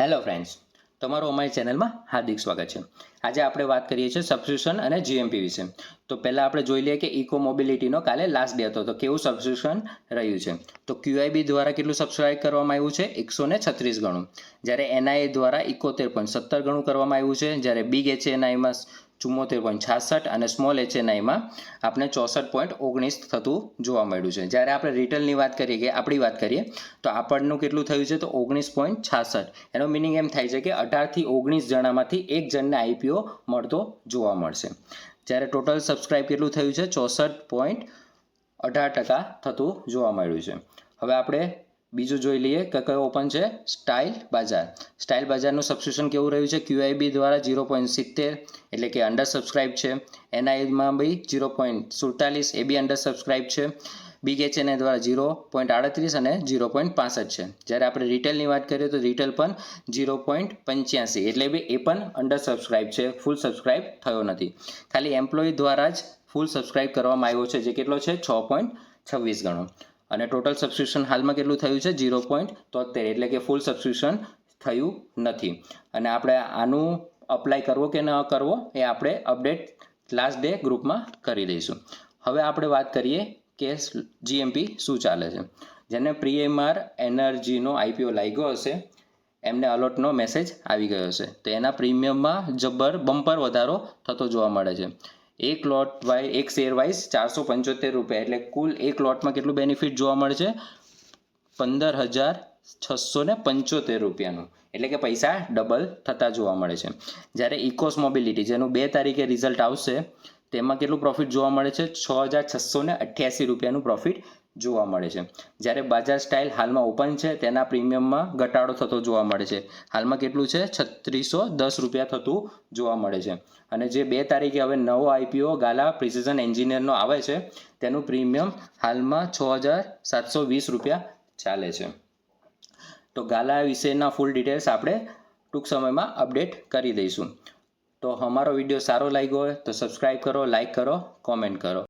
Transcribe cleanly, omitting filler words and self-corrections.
Hello friends, તમારું અમારી ચેનલમાં હાર્દિક સ્વાગત છે. આજે આપણે વાત કરીએ છીએ સબસ્ક્રિપ્શન અને જીએમપી વિશે. તો પહેલાં આપણે જોઈ લઈએ કે ઇકો મોબિલિટીનો કાલે લાસ્ટ ડે હતો, તો કેવું સબસ્ક્રિપ્શન રહ્યું છે. તો QIB દ્વારા કેટલું સબસ્ક્રાઇબ કરવામાં આવ્યું છે? 136 ગણું. જ્યારે NIA દ્વારા 71.17 ગણું કરવામાં આવ્યું છે. જ્યારે બિગ HNIમાં 74.66 અને સ્મોલ HNIમાં આપણે 64.19 થતું જોવા મળ્યું છે. જ્યારે આપણે રિટેલની વાત કરીએ કે આપણી વાત કરીએ તો આપણનું કેટલું થયું છે? તો 19.66. એનો મિનિંગ એમ થાય છે કે 18 થી 19 જણામાંથી એક જણને IPO મળતો જોવા મળશે. જ્યારે ટોટલ સબસ્ક્રાઇબ કેટલું થયું છે? 64.18% થતું જોવા મળ્યું છે. હવે આપણે બીજું જોઈ લઈએ કે કયો ઓપન છે? સ્ટાઇલ બજાર. સ્ટાઇલ બજારનું સબસ્ક્રિપ્શન કેવું રહ્યું છે? QIB દ્વારા 0.70 એટલે કે અંડર સબસ્ક્રાઇબ છે. NIમાં બી 0.47 એ બી અંડર સબસ્ક્રાઇબ છે. બિગ HNI દ્વારા 0.38 અને 0.65 છે. જ્યારે આપણે રિટેલની વાત કરીએ તો રિટેલ પણ 0.85 એટલે બી એ પણ અંડર સબસ્ક્રાઇબ છે, ફૂલ સબસ્ક્રાઇબ થયો નથી. ખાલી એમ્પ્લોય દ્વારા જ ફૂલ સબસ્ક્રાઇબ કરવામાં આવ્યો છે, જે કેટલો છે? 6.26 ગણો. અને ટોટલ સબસ્ક્રિપ્શન હાલમાં કેટલું થયું છે? 0.73 એટલે કે ફૂલ સબસ્ક્રિપ્શન થયું નથી. અને આપણે આનું અપ્લાય કરવો કે ન કરવો એ આપણે અપડેટ લાસ્ટ ડે ગ્રુપમાં કરી દઈશું. હવે આપણે વાત કરીએ કે જીએમપી શું ચાલે છે. જેને પ્રીએમઆર એનર્જીનો IPO લાગ્યો હશે એમને અલોટનો મેસેજ આવી ગયો હશે, તો એના પ્રીમિયમમાં જબ્બર બમ્પર વધારો થતો જોવા મળે છે. એક લોટ વાઇઝ, એક શેર વાઇઝ 475 રૂપિયા, એટલે કુલ એક લોટમાં કેટલું બેનિફિટ જોવા મળે છે? 15,675 રૂપિયાનું, એટલે કે પૈસા ડબલ થતા જોવા મળે છે. જ્યારે ઇકોસ મોબિલિટી, જેનું 2 તારીખે રિઝલ્ટ આવશે, તેમાં કેટલું પ્રોફિટ જોવા મળે છે? 6,688 રૂપિયાનું પ્રોફિટ જોવા મળે છે. જ્યારે બજાજ સ્ટાઇલ હાલમાં ઓપન છે, તેના પ્રીમિયમમાં ઘટાડો થતો જોવા મળે છે. હાલમાં કેટલું છે? 3610 રૂપિયા થતું જોવા મળે છે. અને જે 2 તારીખે હવે નવો IPO ગાલા પ્રિસિઝન એન્જિનિયરનો આવે છે, તેનું પ્રીમિયમ હાલમાં 6,720 રૂપિયા ચાલે છે. તો ગાલા વિશેના ફૂલ ડિટેલ્સ આપણે ટૂંક સમયમાં અપડેટ કરી દઈશું. તો અમારો વિડીયો સારો લાગ્યો હોય તો સબસ્ક્રાઈબ કરો, લાઈક કરો, કોમેન્ટ કરો.